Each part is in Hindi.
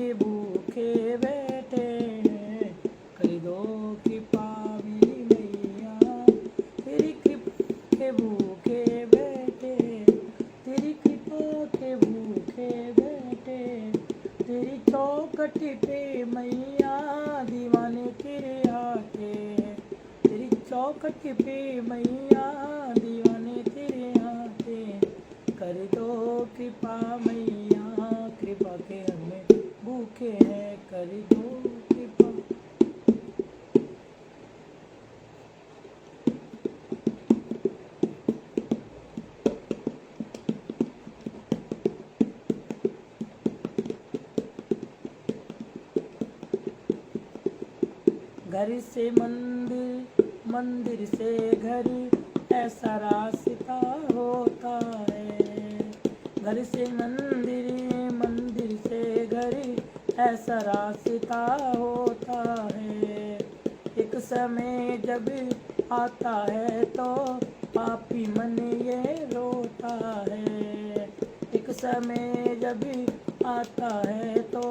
के भूखे बैठे हैं, कर दो कृपा मेरी मैया। तेरी कृपा के भूखे बैठे, तेरी कृपा के भूखे बैठे, तेरी चौखट पे मैया दीवाने तेरे आते हैं। तेरी चौखट पे मैया दीवाने तेरे आते हैं, कर दो कृपा मैया, कृपा के हमें भूखे हैं, कर दो कृपा। घर से मंदिर, मंदिर से घर, ऐसा रास्ता होता है। घर से मंदिर, मंदिर से घर, ऐसा रास्ता होता है। एक समय जब आता है तो पापी मन ये रोता है। एक समय जब आता है तो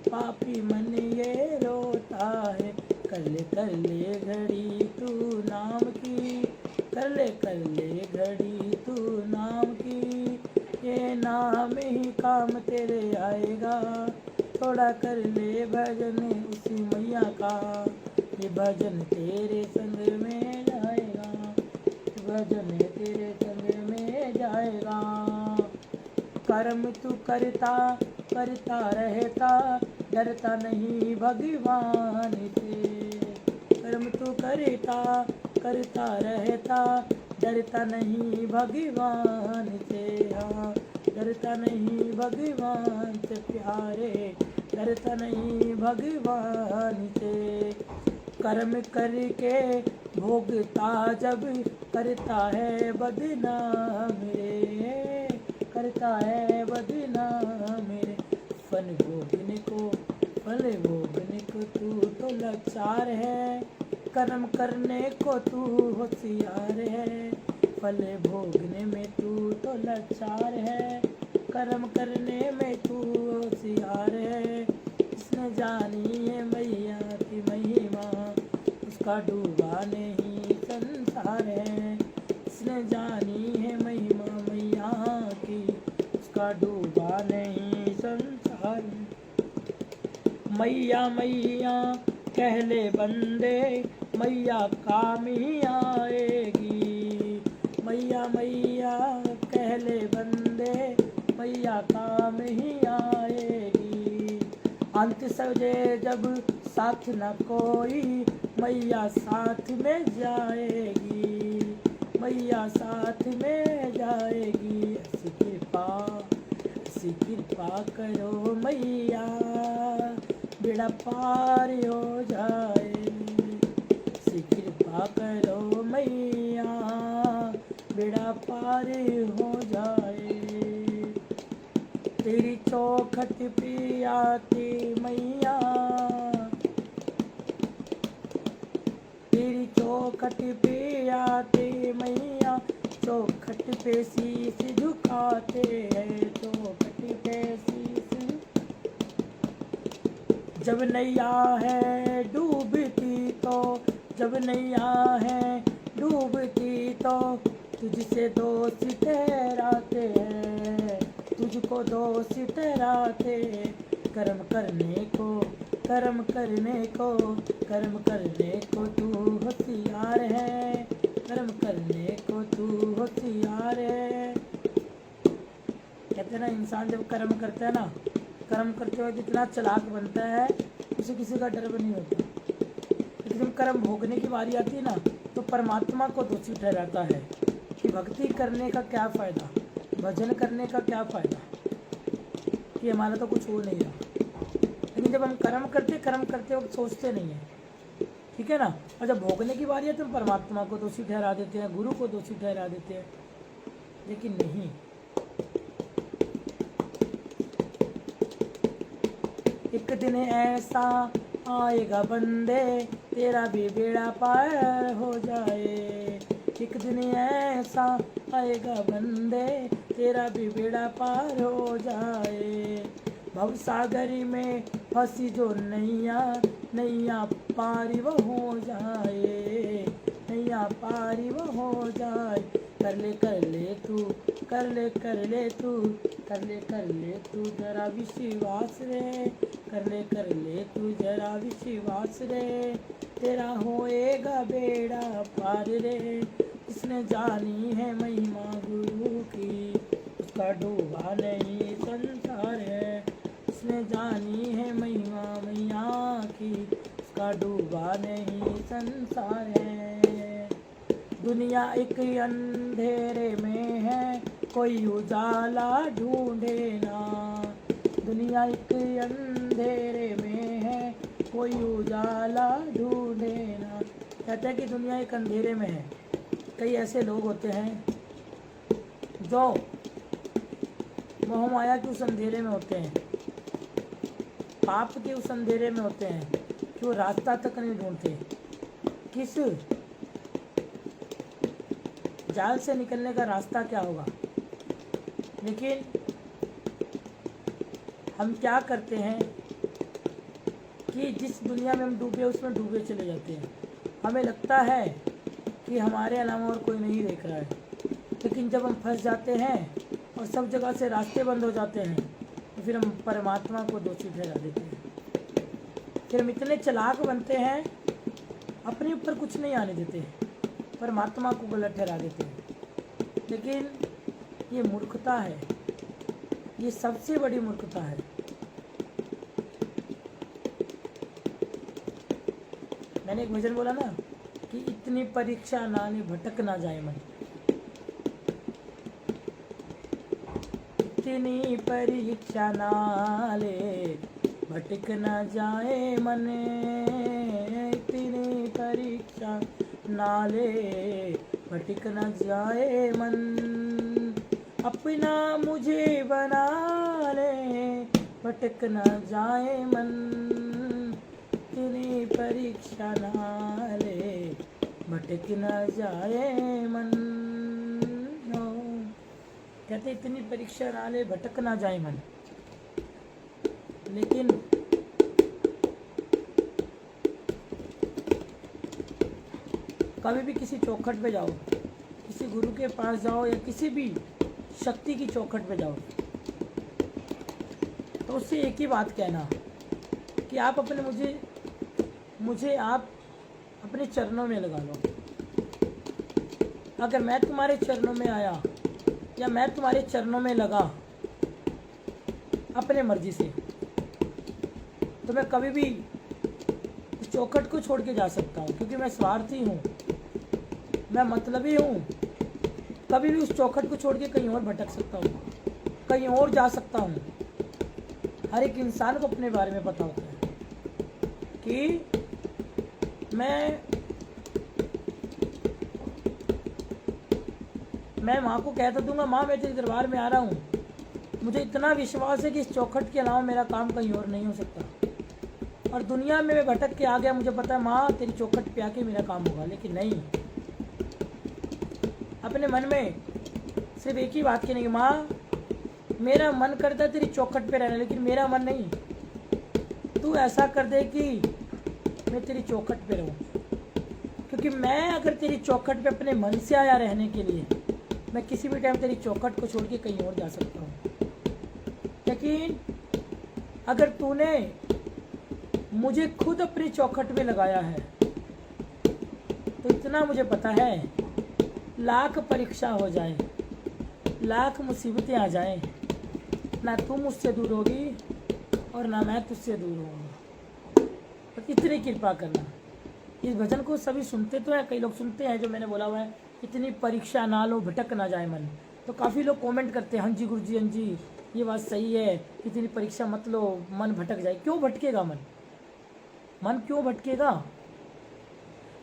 पापी मन ये रोता है, कर ले घड़ी तू नाम की, कर ले घड़ी तू नाम की, ये नाम ही काम तेरे आएगा। थोड़ा कर ले भजन उसी मैया का, ये भजन तेरे संग में जाएगा, भजन तेरे संग में जाएगा। कर्म तू करता करता रहता, डरता नहीं भगवान से। कर्म तू करता करता रहता, डरता नहीं भगवान से। हाँ, डरता नहीं भगवान से प्यारे, डरता नहीं भगवान से। कर्म करके भोगता जब करता है बदनाम रे, करता है बदनाम मेरे। फल भोगने को तू तो लाचार है, कर्म करने को तू होशियार है। फल भोगने में तू तो लाचार है, कर्म करने में तू होशियार है। इसने जानी है मैया की महिमा, उसका डूबा नहीं संसार है। इसने जानी है महिमा मैया की, उसका डूबा नहीं संसार। मैया मैया कह ले बंदे, मैया काम ही आएगी। मैया मैया कह ले बंदे, मैया काम ही आएगी। अंत सजे जब साथ न कोई, मैया साथ में जाएगी, मैया साथ में जाएगी। ऐसी कृपा करो मैया, बेड़ा पार हो जाए। ऐसी कृपा करो मैया, बेड़ा पार हो जाए। तेरी चौखट पे आती मैया, तेरी चौखट पे आते मैया, चौखट पे शीश झुकाते हैं, चौखट पे शीश। जब नैया है डूबती तो, जब नैया है डूबती तो, तुझसे दोष ठहराते हैं, तुझको दोष ठहराते। कर्म करने को, कर्म करने को, कर्म करने को तू होशियार है, कर्म करने को तू होशियार है। कहते हैं ना, इंसान जब कर्म करता है ना, कर्म करते हुए जितना चालाक बनता है, उसे किसी का डर भी नहीं होता। लेकिन जब कर्म भोगने की बारी आती है ना, तो परमात्मा को दोषी ठहराता है कि भक्ति करने का क्या फ़ायदा, भजन करने का क्या फ़ायदा, कि हमारा तो कुछ हो नहीं रहा। लेकिन जब हम कर्म करते वक्त सोचते नहीं हैं, ठीक है ना, और जब भोगने की बारी है तो परमात्मा को दोषी ठहरा देते हैं, गुरु को दोषी ठहरा देते हैं। लेकिन नहीं, एक दिन ऐसा आएगा बंदे, तेरा भी बेड़ा पार हो जाए। एक दिन ऐसा आएगा बंदे, तेरा भी बेड़ा पार हो जाए। भव सागर में फंसी जो नैया, नैया पारी वो हो जाए, नैया पारी वो हो जाए। कर ले तू, कर ले तू, कर ले तू जरा विश्वास रे, कर ले तू जरा विश्वास रे, तेरा होएगा बेड़ा पार रे। जिसने जानी है महिमा गुरु की, उसका डूबा नहीं संसार है। जिसने जानी है महिमा मैया की, उसका डूबा नहीं संसार है। दुनिया एक अंधेरे में है, कोई उजाला ढूंढे ना। दुनिया एक अंधेरे में है, कोई उजाला ढूंढे ना। कहते हैं कि दुनिया एक अंधेरे में है। कई ऐसे लोग होते हैं जो मोह माया के उस अंधेरे में होते हैं, पाप के उस अंधेरे में होते हैं कि वो रास्ता तक नहीं ढूंढते। किस जाल से निकलने का रास्ता क्या होगा। लेकिन हम क्या करते हैं कि जिस दुनिया में हम डूबे उसमें डूबे चले जाते हैं। हमें लगता है कि हमारे अलावा और कोई नहीं देख रहा है, लेकिन जब हम फंस जाते हैं और सब जगह से रास्ते बंद हो जाते हैं तो फिर हम परमात्मा को दोषी ठहरा देते हैं। फिर हम इतने चालाक बनते हैं, अपने ऊपर कुछ नहीं आने देते, परमात्मा को गलत ठहरा देते हैं। लेकिन ये मूर्खता है, ये सबसे बड़ी मूर्खता है। मैंने एक भजन बोला ना कि इतनी परीक्षा ना ले भटक ना जाए मन, इतनी परीक्षा ना ले भटक ना जाए मन, इतनी परीक्षा ना ले भटक ना जाए मन। अपना मुझे बना ले भटक ना जाए मन, इतनी परीक्षा ना ले भटक ना जाए मन। कहते इतनी परीक्षा ना ले भटक ना जाए मन। लेकिन कभी भी किसी चौखट पे जाओ, किसी गुरु के पास जाओ या किसी भी शक्ति की चौखट पे जाओ, तो उससे एक ही बात कहना कि आप अपने मुझे आप अपने चरणों में लगा लो। अगर मैं तुम्हारे चरणों में आया या मैं तुम्हारे चरणों में लगा अपने मर्जी से, तो मैं कभी भी उस चौखट को छोड़ के जा सकता हूँ, क्योंकि मैं स्वार्थी हूँ, मैं मतलबी हूँ। कभी भी उस चौखट को छोड़ के कहीं और भटक सकता हूँ, कहीं और जा सकता हूँ। हर एक इंसान को अपने बारे में पता होता है कि मैं माँ को कहता दूंगा, माँ मैं तेरे दरबार में आ रहा हूँ, मुझे इतना विश्वास है कि इस चौखट के अलावा मेरा काम कहीं और नहीं हो सकता। और दुनिया में मैं भटक के आ गया, मुझे पता है माँ तेरी चौखट पे आके मेरा काम होगा। लेकिन नहीं, अपने मन में सिर्फ एक ही बात कहने की, माँ मेरा मन करता है तेरी चौखट पे रहना, लेकिन मेरा मन नहीं, तू ऐसा कर दे कि मैं तेरी चौखट पे रहूं। क्योंकि मैं अगर तेरी चौखट पे अपने मन से आया रहने के लिए, मैं किसी भी टाइम तेरी चौखट को छोड़ के कहीं और जा सकता हूँ। लेकिन अगर तूने मुझे खुद अपनी चौखट में लगाया है, तो इतना मुझे पता है, लाख परीक्षा हो जाए, लाख मुसीबतें आ जाएं, ना तू मुझसे दूर होगी और ना मैं तुझसे दूर होऊंगा। तो इतनी कृपा करना। इस भजन को सभी सुनते तो हैं, कई लोग सुनते हैं, जो मैंने बोला हुआ है, इतनी परीक्षा ना लो भटक ना जाए मन। तो काफ़ी लोग कमेंट करते हैं, हाँ जी गुरुजी, हाँ जी ये बात सही है, इतनी परीक्षा मत लो, मन भटक जाए। क्यों भटकेगा मन? मन क्यों भटकेगा?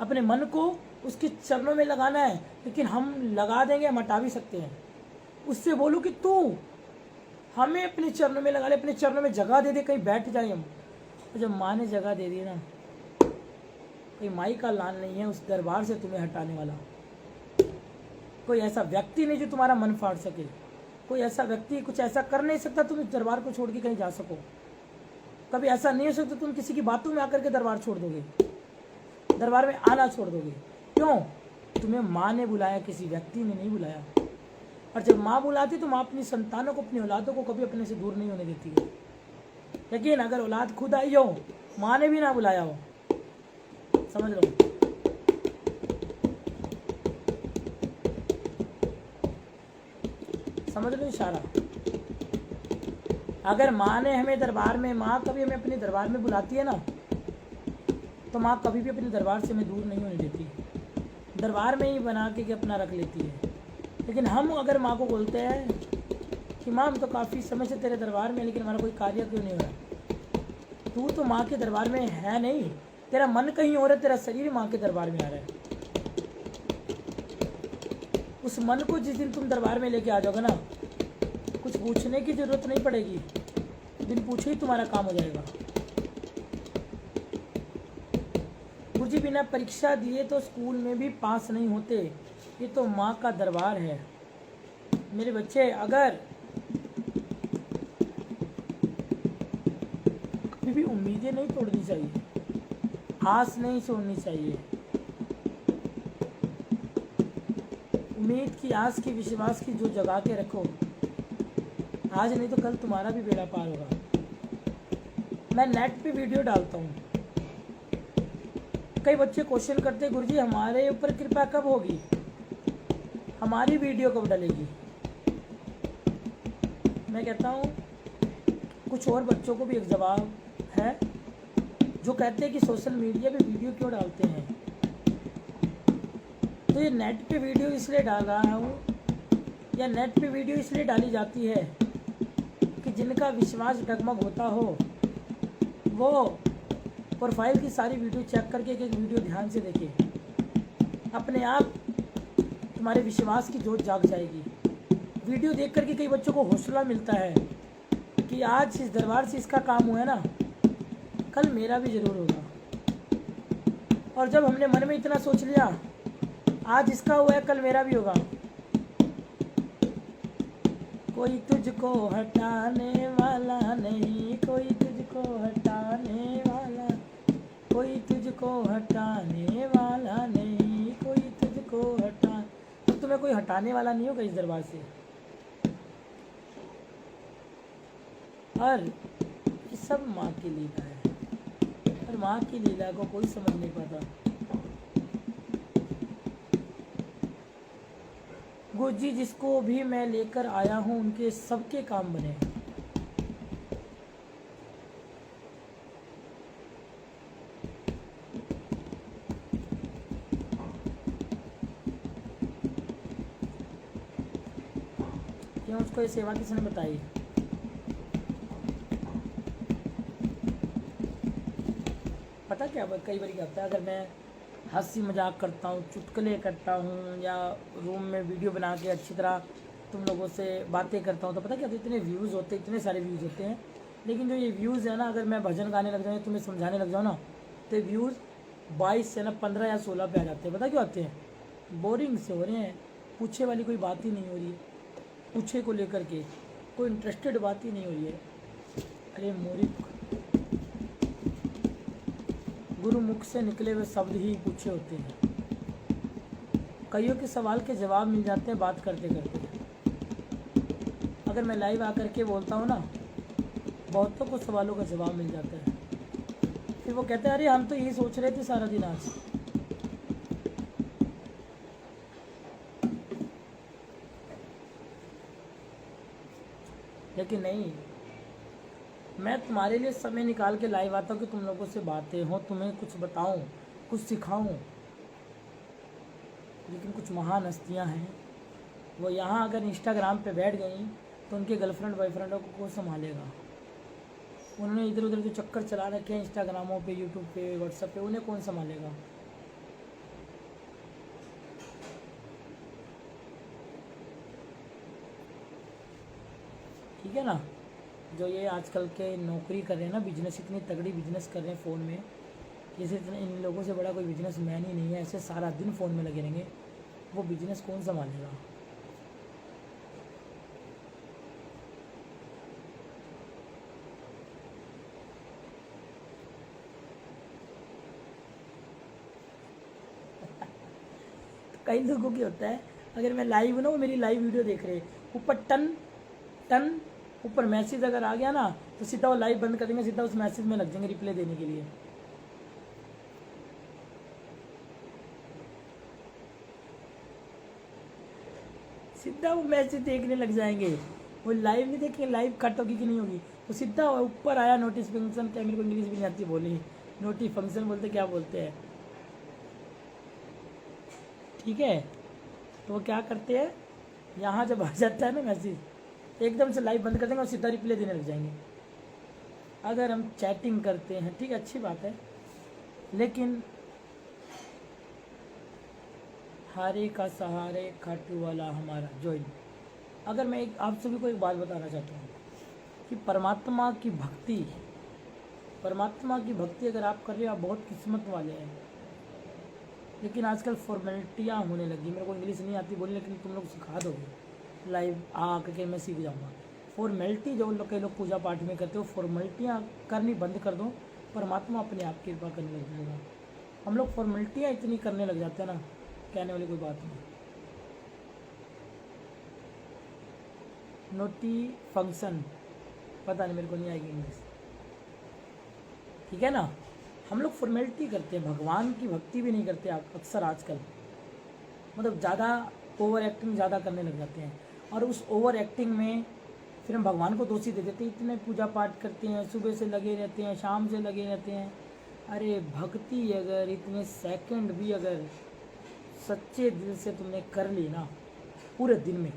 अपने मन को उसके चरणों में लगाना है। लेकिन हम लगा देंगे, हम हटा भी सकते हैं। उससे बोलो कि तू हमें अपने चरणों में लगा ले, अपने चरणों में जगह दे दे, कहीं बैठ जाए हम। तो जब माँ ने जगह दे दी ना, कोई माई का लाल नहीं है उस दरबार से तुम्हें हटाने वाला, कोई ऐसा व्यक्ति नहीं जो तुम्हारा मन फाड़ सके। कोई ऐसा व्यक्ति कुछ ऐसा कर नहीं सकता तुम इस दरबार को छोड़ के कहीं जा सको। कभी ऐसा नहीं हो सकता तुम किसी की बातों में आकर के दरबार छोड़ दोगे, दरबार में आना छोड़ दोगे। क्यों? तुम्हें माँ ने बुलाया, किसी व्यक्ति ने नहीं बुलाया। और जब माँ बुलाती तो माँ अपनी संतानों को, अपनी औलादों को कभी अपने से दूर नहीं होने देती है। लेकिन अगर औलाद खुद आई हो, माँ ने भी ना बुलाया हो, समझ लो। समझ लो इशारा। अगर माँ ने हमें दरबार में, माँ कभी हमें अपने दरबार में बुलाती है ना, तो माँ कभी भी अपने दरबार से हमें दूर नहीं होने देती, दरबार में ही बना के अपना रख लेती है। लेकिन हम अगर माँ को बोलते हैं कि माँ हम तो काफ़ी समय से तेरे दरबार में, लेकिन हमारा कोई कार्य क्यों नहीं हो रहा, तू तो माँ के दरबार में है नहीं, तेरा मन कहीं और है, तेरा शरीर माँ के दरबार में आ रहा है। उस मन को जिस दिन तुम दरबार में लेके आ जाओगे ना, कुछ पूछने की जरूरत नहीं पड़ेगी, बिन पूछे ही तुम्हारा काम हो जाएगा। गुरुजी बिना परीक्षा दिए तो स्कूल में भी पास नहीं होते, ये तो माँ का दरबार है। मेरे बच्चे, अगर कभी भी उम्मीदें नहीं तोड़नी चाहिए, आस नहीं छोड़नी चाहिए। उम्मीद की, आस की, विश्वास की जो जगा के रखो, आज नहीं तो कल तुम्हारा भी बेड़ा पार होगा। मैं नेट पे वीडियो डालता हूँ, कई बच्चे क्वेश्चन करते हैं गुरुजी हमारे ऊपर कृपा कब होगी, हमारी वीडियो कब डलेगी। मैं कहता हूँ कुछ और बच्चों को भी एक जवाब है जो कहते हैं कि सोशल मीडिया पे वीडियो क्यों डालते हैं। तो ये नेट पे वीडियो इसलिए डाल रहा हूँ, या नेट पे वीडियो इसलिए डाली जाती है कि जिनका विश्वास डगमग होता हो वो प्रोफाइल की सारी वीडियो चेक करके एक एक वीडियो ध्यान से देखे, अपने आप तुम्हारे विश्वास की जोत जाग जाएगी। वीडियो देख करके कई बच्चों को हौसला मिलता है कि आज इस दरबार से इसका काम हुआ है ना, कल मेरा भी ज़रूर होगा। और जब हमने मन में इतना सोच लिया आज इसका हुआ है कल मेरा भी होगा, कोई तुझको हटाने वाला नहीं, कोई तुझको हटाने वाला, कोई तुझको हटाने वाला नहीं, कोई तुझको हटा, तो तुम्हें कोई हटाने वाला नहीं होगा इस दरबार से। और ये सब माँ की लीला है, और माँ की लीला को कोई समझ नहीं पाता। गुरुजी जिसको भी मैं लेकर आया हूँ उनके सबके काम बने। क्यों? उसको ये सेवा किसने बताई? पता क्या, कई बार क्या होता है, अगर मैं हंसी मजाक करता हूँ, चुटकुले करता हूँ, या रूम में वीडियो बना के अच्छी तरह तुम लोगों से बातें करता हूँ, तो पता क्या, तो इतने व्यूज़ होते हैं, इतने सारे व्यूज़ होते हैं। लेकिन जो ये व्यूज़ है ना, अगर मैं भजन गाने लग जाऊँ, तुम्हें समझाने लग जाऊँ ना, तो व्यूज़ 22 से ना 15 या 16 पे आ जाते हैं। पता क्यों आते हैं? बोरिंग से हो रहे हैं, पूछे वाली कोई बात ही नहीं हो रही है, पूछे को लेकर के कोई इंटरेस्टेड बात ही नहीं हो रही है। अरे मोरी, गुरु मुख से निकले हुए शब्द ही पूछे होते हैं, कईयों के सवाल के जवाब मिल जाते हैं बात करते करते। अगर मैं लाइव आकर के बोलता हूँ ना, बहुतों को सवालों का जवाब मिल जाता है। फिर वो कहते हैं अरे हम तो यही सोच रहे थे सारा दिन आज। लेकिन नहीं, मैं तुम्हारे लिए समय निकाल के लाइव आता हूँ कि तुम लोगों से बातें हो, तुम्हें कुछ बताऊं, कुछ सिखाऊं। लेकिन कुछ महान हस्तियाँ हैं, वो यहाँ अगर इंस्टाग्राम पे बैठ गई तो उनके गर्लफ्रेंड बॉयफ्रेंडों को कौन संभालेगा। उन्होंने इधर उधर जो चक्कर चला रखे हैं इंस्टाग्रामों पे, यूट्यूब पे, व्हाट्सएप पे, उन्हें कौन संभालेगा। ठीक है ना। जो ये आजकल के नौकरी कर रहे हैं ना, बिजनेस, इतनी तगड़ी बिजनेस कर रहे हैं फ़ोन में, जैसे इन लोगों से बड़ा कोई बिजनेस मैन ही नहीं है। ऐसे सारा दिन फ़ोन में लगे रहेंगे, वो बिजनेस कौन संभालेगा। कई लोगों की होता है, अगर मैं लाइव ना, वो मेरी लाइव वीडियो देख रहे, ऊपर टन टन ऊपर मैसेज अगर आ गया ना, तो सीधा वो लाइव बंद कर देंगे, सीधा उस मैसेज में लग जाएंगे रिप्लाई देने के लिए। सीधा वो मैसेज देखने लग जाएंगे, वो लाइव नहीं देखेंगे लाइव कट होगी कि नहीं होगी, तो सीधा ऊपर आया नोटिस फंक्शन, क्या मेरे को इंग्लिश भी नहीं आती बोली, नोटिस फंक्शन बोलते क्या बोलते हैं, ठीक है। तो वो क्या करते हैं, यहाँ जब आ जाता है ना मैसेज, एकदम से लाइव बंद कर देंगे और सीधा रिप्लाई देने लग जाएंगे। अगर हम चैटिंग करते हैं, ठीक है, अच्छी बात है, लेकिन हारे का सहारे खाटू वाला हमारा ज्वाइन। अगर मैं एक आप सभी को एक बात बताना चाहता हूँ कि परमात्मा की भक्ति अगर आप कर रहे हो, आप बहुत किस्मत वाले हैं। लेकिन आजकल फॉर्मेलिटियाँ होने लगी, मेरे को इंग्लिश नहीं आती बोली, लेकिन तुम लोग सिखा दोगे लाइव आ करके, मैं सीख जाऊँगा। फॉर्मेलिटी जो कई लोग पूजा पाठ में करते हो, फॉर्मेलिटियाँ करनी बंद कर दो, परमात्मा अपने आप कृपा करने लग जाएगा। हम लोग फॉर्मेलिटियाँ इतनी करने लग जाते हैं ना, कहने वाली कोई बात नहीं। नोटी फंक्शन पता नहीं, मेरे को नहीं आएगी इंग्लिश, ठीक है ना। हम लोग फॉर्मेलिटी करते हैं, भगवान की भक्ति भी नहीं करते अक्सर आजकल, मतलब ज़्यादा ओवर एक्टिंग ज़्यादा करने लग जाते हैं, और उस ओवर एक्टिंग में फिर हम भगवान को दोषी दे देते हैं। इतने पूजा पाठ करते हैं, सुबह से लगे रहते हैं, शाम से लगे रहते हैं, अरे भक्ति अगर इतने सेकंड भी अगर सच्चे दिल से तुमने कर ली ना पूरे दिन में,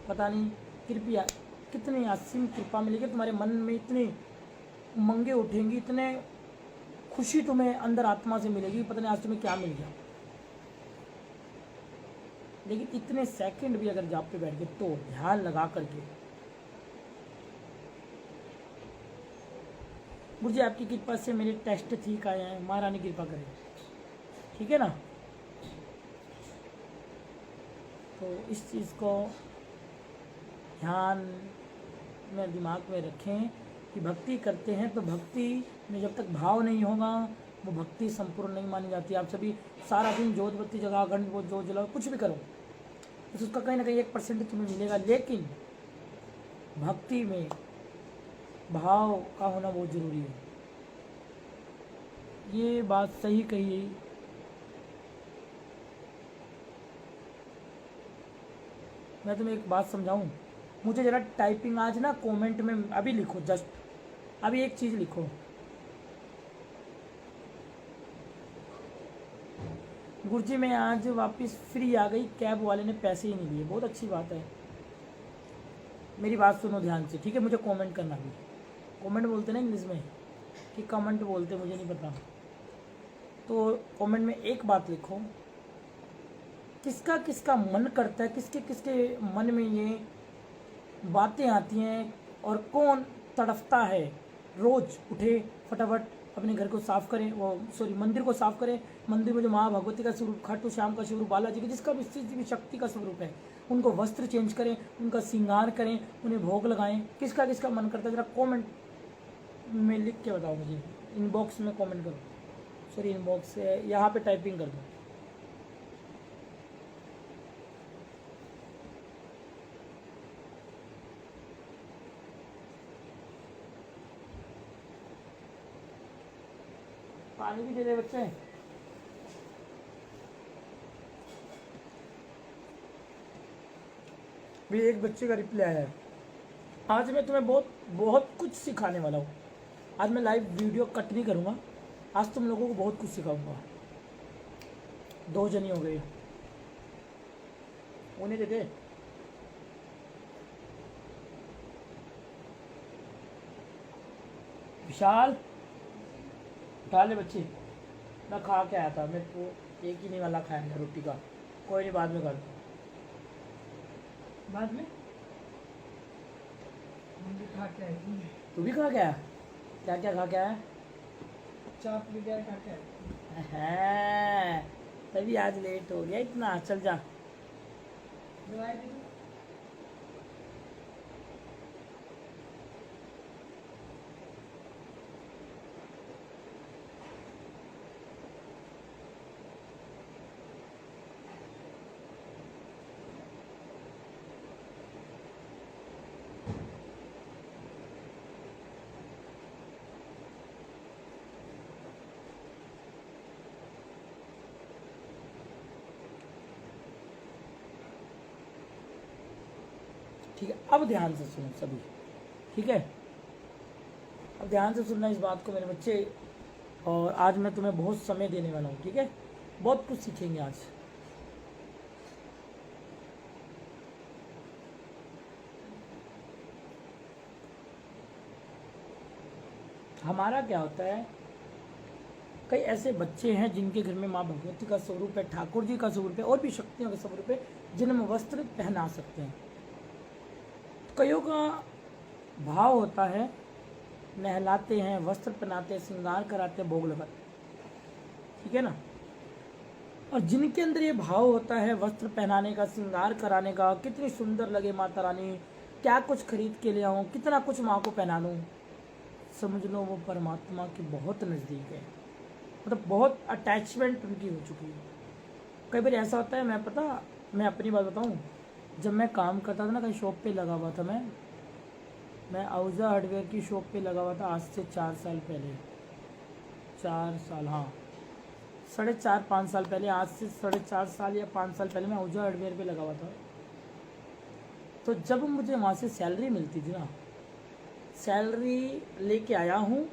पता नहीं कृपया कितनी असीम कृपा मिलेगी, तुम्हारे मन में इतनी उमंगे उठेंगी, इतने खुशी तुम्हें अंदर आत्मा से मिलेगी, पता नहीं आज तुम्हें क्या मिल गया। लेकिन इतने सेकंड भी अगर जाप पे बैठ के तो ध्यान लगा करके, मुझे आपकी कृपा से मेरे टेस्ट ठीक आए हैं, महारानी कृपा करे, ठीक है ना। तो इस चीज़ को ध्यान में दिमाग में रखें कि भक्ति करते हैं तो भक्ति में जब तक भाव नहीं होगा वो भक्ति संपूर्ण नहीं मानी जाती। आप सभी सारा दिन जोत बत्ती जगा, घंट वो जोत जलाओ, कुछ भी करो, तो उसका कहीं ना कहीं 1% तुम्हें मिलेगा, लेकिन भक्ति में भाव का होना बहुत ज़रूरी है। ये बात सही कही। मैं तुम्हें एक बात समझाऊं, मुझे ज़रा टाइपिंग आज ना कमेंट में अभी लिखो, जस्ट अभी एक चीज़ लिखो, गुरुजी मैं आज वापस फ्री आ गई, कैब वाले ने पैसे ही नहीं लिए। बहुत अच्छी बात है, मेरी बात सुनो ध्यान से, ठीक है। मुझे कमेंट करना भी, कमेंट बोलते ना इंग्लिश में कि कमेंट बोलते, मुझे नहीं पता, तो कमेंट में एक बात लिखो, किसका किसका मन करता है, किसके किसके मन में ये बातें आती हैं, और कौन तड़फता है रोज़ उठे फटाफट अपने घर को साफ़ करें, वो सॉरी मंदिर को साफ़ करें, मंदिर में जो माँ भगवती का स्वरूप, खाटू श्याम का स्वरूप, बालाजी का, जिसका भी स्थिति भी शक्ति का स्वरूप है, उनको वस्त्र चेंज करें, उनका श्रृंगार करें, उन्हें भोग लगाएं। किसका किसका मन करता है, ज़रा कमेंट में लिख के बताओ मुझे, इनबॉक्स में कमेंट करो, सॉरी इनबॉक्स से यहाँ पे टाइपिंग कर दो। पानी भी दे दे बच्चे। भी एक बच्चे का रिप्लाई आया है। आज मैं तुम्हें बहुत बहुत कुछ सिखाने वाला हूँ। आज मैं लाइव वीडियो कट नहीं करूँगा, आज तुम लोगों को बहुत कुछ सिखाऊंगा। 2 जनी हो गई, उन्हें दे दे। विशाल उठा ले बच्चे, मैं खा के आया था, मैं तो एक ही नहीं वाला खाया रोटी का, कोई नहीं बाद में कर दो, बाद में खा के आया। तू भी खा के आया? क्या क्या खा के आया? चाप वगैरह खा के आया, तभी आज लेट हो गया इतना। चल जा, ठीक है, अब ध्यान से सुनो सभी, ठीक है, अब ध्यान से सुनना इस बात को मेरे बच्चे। और आज मैं तुम्हें बहुत समय देने वाला हूँ, ठीक है, बहुत कुछ सीखेंगे आज। हमारा क्या होता है, कई ऐसे बच्चे हैं जिनके घर में माँ भगवती का स्वरूप है, ठाकुर जी का स्वरूप है, और भी शक्तियों का स्वरूप है, जिन्हें हम वस्त्र पहना सकते हैं। कईयों का भाव होता है, नहलाते हैं, वस्त्र पहनाते हैं, श्रृंगार कराते हैं, भोग लगाते हैं, ठीक है ना। और जिनके अंदर ये भाव होता है वस्त्र पहनाने का, श्रृंगार कराने का, कितनी सुंदर लगे माता रानी, क्या कुछ खरीद के ले आऊँ, कितना कुछ माँ को पहना लूँ, समझ लो वो परमात्मा के बहुत नज़दीक है, मतलब बहुत अटैचमेंट उनकी हो चुकी है। कई बार ऐसा होता है, मैं अपनी बात बताऊँ, जब मैं काम करता था ना, कहीं शॉप पे लगा हुआ था, मैं आउजा हार्डवेयर की शॉप पे लगा हुआ था, आज से 4 साल पहले, 4 साल, हाँ 4.5 साल पहले, आज से 4.5 साल या 5 साल पहले मैं आउजा हार्डवेयर पे लगा हुआ था। तो जब मुझे वहाँ से सैलरी मिलती थी ना, सैलरी लेके आया हूँ,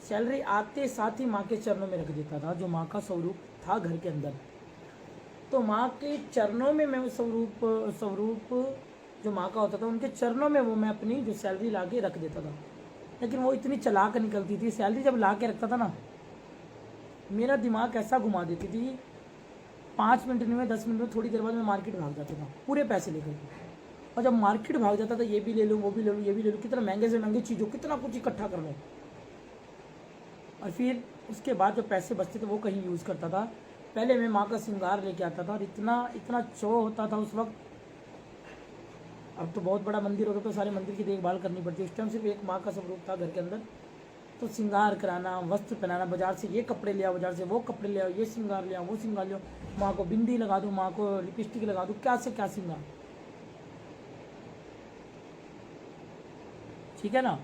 सैलरी आते साथ ही माँ के चरणों में रख देता था, जो माँ का स्वरूप था घर के अंदर। तो माँ के चरणों में मैं स्वरूप जो माँ का होता था, उनके चरणों में वो मैं अपनी जो सैलरी ला के रख देता था। लेकिन वो इतनी चालाक निकलती थी, सैलरी जब ला के रखता था ना, मेरा दिमाग ऐसा घुमा देती थी, 5 मिनट में 10 मिनट में, थोड़ी देर बाद मैं मार्केट भाग जाता था पूरे पैसे लेकर के। और जब मार्केट भाग जाता था, ये भी ले लूँ, वो भी ले लूँ, ये भी ले लूँ, कितना महंगे से महंगी चीज़ हो, कितना कुछ इकट्ठा कर लूँ। और फिर उसके बाद जो पैसे बचते थे वो कहीं यूज़ करता था। पहले मैं माँ का श्रृंगार लेके आता था, और इतना चो होता था उस वक्त। अब तो बहुत बड़ा मंदिर हो गया, तो सारे मंदिर की देखभाल करनी पड़ती है। उस टाइम सिर्फ एक माँ का स्वरूप था घर के अंदर। तो श्रृंगार कराना, वस्त्र पहनाना, बाजार से ये कपड़े ले आओ, बाजार से वो कपड़े ले आओ, ये श्रृंगार ले आओ, वो श्रृंगार ले आओ, माँ को बिंदी लगा दूँ, माँ को लिपस्टिक लगा दूँ, क्या से क्या श्रृंगार, ठीक है ना।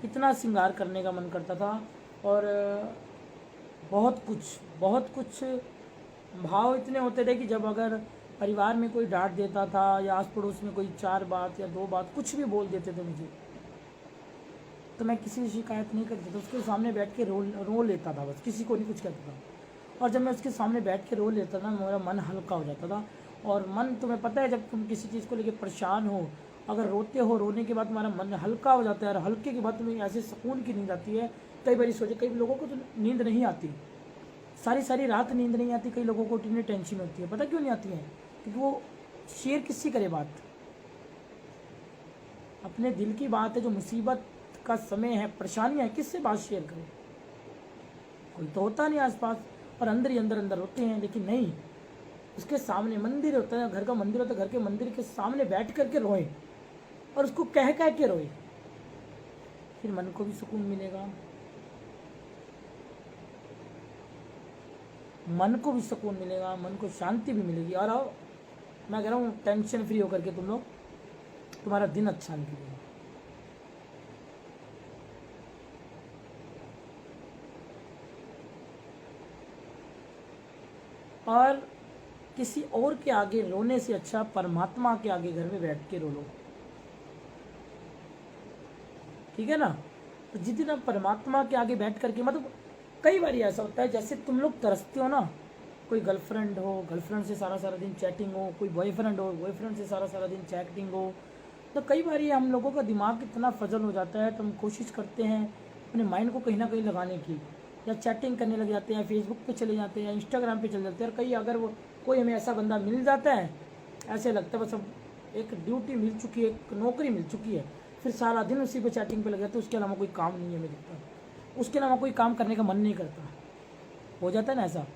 इतना श्रृंगार करने का मन करता था। और बहुत कुछ भाव इतने होते थे कि जब अगर परिवार में कोई डांट देता था, या आस पड़ोस में कोई 4 बात या 2 बात कुछ भी बोल देते थे मुझे, तो मैं किसी से शिकायत नहीं करता था, उसके सामने बैठ के रो लेता था, बस किसी को नहीं कुछ कहता था। और जब मैं उसके सामने बैठ के रो लेता था, मेरा मन हल्का हो जाता था। और मन, तुम्हें पता है, जब तुम किसी चीज़ को लेकर परेशान हो, अगर रोते हो, रोने के बाद तुम्हारा मन हल्का हो जाता है, और हल्के के बाद तुम्हें ऐसे सुकून की नींद आती है। कई बार सोचे, कई लोगों को तो नींद नहीं आती, सारी रात नींद नहीं आती। कई लोगों को इतनी टेंशन होती है, पता क्यों नहीं आती है? क्योंकि वो शेयर किससे करे बात, अपने दिल की बात है, जो मुसीबत का समय है, परेशानियाँ है, किससे बात शेयर करे? कोई तो होता नहीं आसपास, और अंदर ही अंदर होते हैं। लेकिन नहीं, उसके सामने मंदिर होता है, घर का मंदिर होता है, घर के मंदिर के सामने बैठ करके रोए, और उसको कह के रोए, फिर मन को भी सुकून मिलेगा, मन को भी सुकून मिलेगा, मन को शांति भी मिलेगी। और आओ, मैं कह रहा हूँ, टेंशन फ्री होकर के तुम लोग, तुम्हारा दिन अच्छा निकलेगा। और किसी और के आगे रोने से अच्छा परमात्मा के आगे घर में बैठ के रो लो, ठीक है ना। तो जिस दिन आप परमात्मा के आगे बैठ करके, मतलब कई बार ऐसा होता है, जैसे तुम लोग तरसते हो ना, कोई गर्लफ्रेंड हो, गर्लफ्रेंड से सारा दिन चैटिंग हो, कोई बॉयफ्रेंड हो, बॉयफ्रेंड से सारा दिन चैटिंग हो, तो कई बार ये हम लोगों का दिमाग इतना फजल हो जाता है, तो हम कोशिश करते हैं अपने माइंड को कहीं ना कहीं लगाने की, या चैटिंग करने लग जाते हैं, फेसबुक पे चले जाते हैं, इंस्टाग्राम पे चले जाते हैं। और कहीं अगर वो कोई हमें ऐसा बंदा मिल जाता है, ऐसे लगता है बस अब एक ड्यूटी मिल चुकी है, एक नौकरी मिल चुकी है, फिर सारा दिन उसी पे चैटिंग पे लग जाते हैं, उसके अलावा कोई काम नहीं है हमें दिखता, उसके अलावा कोई काम करने का मन नहीं करता, हो जाता है ना ऐसा।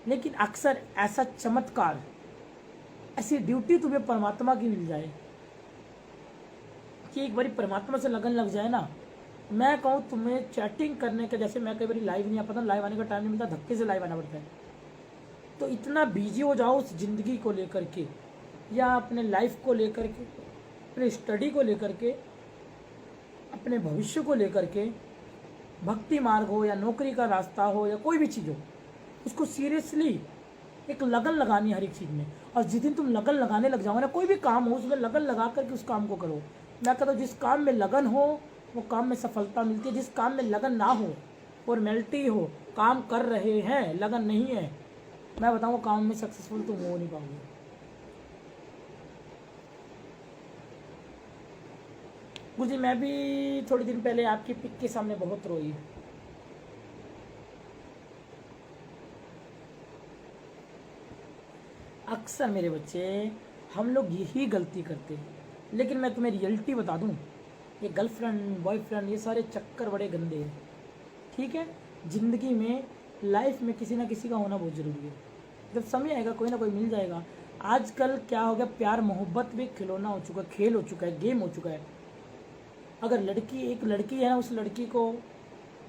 लेकिन अक्सर ऐसा चमत्कार, ऐसी ड्यूटी तुम्हें परमात्मा की मिल जाए कि एक बारी परमात्मा से लगन लग जाए ना, मैं कहूँ तुम्हें चैटिंग करने का, जैसे मैं कई बार लाइव नहीं आ पाता, लाइव आने का टाइम नहीं मिलता, धक्के से लाइव आना पड़ता है, तो इतना बिजी हो जाओ उस ज़िंदगी को लेकर के, या अपने लाइफ को लेकर के, अपने स्टडी को लेकर के, अपने भविष्य को लेकर के, भक्ति मार्ग हो या नौकरी का रास्ता हो या कोई भी चीज़ हो, उसको सीरियसली एक लगन लगानी है हर एक चीज़ में। और जिस दिन तुम लगन लगाने लग जाओगे ना, कोई भी काम हो उसमें लगन लगा करके उस काम को करो। मैं कहता हूँ जिस काम में लगन हो वो काम में सफलता मिलती है। जिस काम में लगन ना हो, फॉर्मेलिटी हो, काम कर रहे हैं लगन नहीं है, मैं बताऊँ काम में सक्सेसफुल तुम हो नहीं पाओगे। गुरुजी मैं भी थोड़े दिन पहले आपकी पिक के सामने बहुत रोई। अक्सर मेरे बच्चे हम लोग यही गलती करते हैं, लेकिन मैं तुम्हें रियलिटी बता दूं, ये गर्लफ्रेंड बॉयफ्रेंड ये सारे चक्कर बड़े गंदे हैं। ठीक है, ज़िंदगी में लाइफ में किसी ना किसी का होना बहुत ज़रूरी है। जब समय आएगा कोई ना कोई मिल जाएगा। आजकल क्या हो गया, प्यार मोहब्बत भी खिलौना हो चुका है, खेल हो चुका है, गेम हो चुका है। अगर एक लड़की है ना, उस लड़की को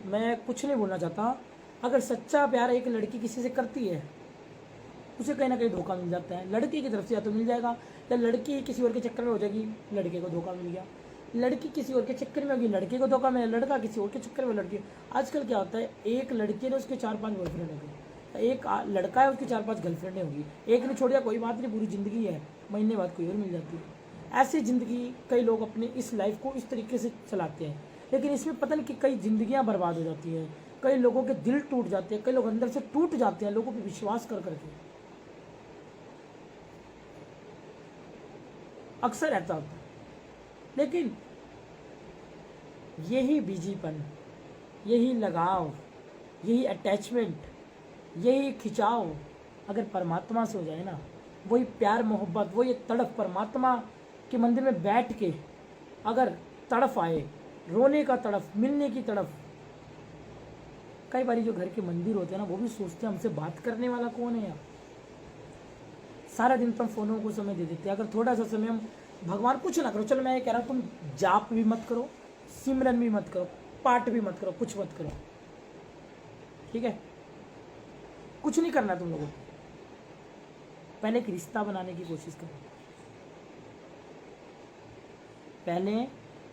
मैं कुछ नहीं बोलना चाहता, अगर सच्चा प्यार एक लड़की किसी से करती है उसे कहीं ना कहीं धोखा मिल जाता है। लड़की की तरफ से या तो मिल जाएगा, या लड़की किसी और के चक्कर में हो जाएगी, लड़के को धोखा मिल गया। लड़की किसी और के चक्कर में होगी, लड़के को धोखा मिला। लड़का किसी और के चक्कर में, लड़की। आजकल क्या होता है, एक लड़के ने उसके 4-5 बॉयफ्रेंड हो गए, एक लड़का है उसकी 4-5 गर्लफ्रेंडें होगी। एक ने छोड़ दिया कोई बात नहीं, पूरी ज़िंदगी है, महीने बाद कोई और मिल जाती है। ऐसी ज़िंदगी कई लोग अपने इस लाइफ को इस तरीके से चलाते हैं, लेकिन इसमें पता नहीं कि कई ज़िंदगियाँ बर्बाद हो जाती हैं, कई लोगों के दिल टूट जाते हैं, कई लोग अंदर से टूट जाते हैं लोगों पर विश्वास कर करके। अक्सर ऐसा होता है, लेकिन यही बीजीपन, यही लगाव, यही अटैचमेंट, यही खिंचाव अगर परमात्मा से हो जाए ना, वही प्यार मोहब्बत, वो ये तड़फ परमात्मा के मंदिर में बैठ के अगर तड़फ आए, रोने का तड़फ, मिलने की तड़फ। कई बार जो घर के मंदिर होते हैं ना, वो भी सोचते हैं हमसे बात करने वाला कौन है यार। सारा दिन तुम फोनों को समय दे देते हैं। अगर थोड़ा सा समय हम भगवान कुछ ना करो, चलो मैं ये कह रहा हूँ तुम जाप भी मत करो, सिमरन भी मत करो, पाठ भी मत करो, कुछ मत करो, ठीक है, कुछ नहीं करना तुम लोगों को। पहले एक रिश्ता बनाने की कोशिश करो। पहले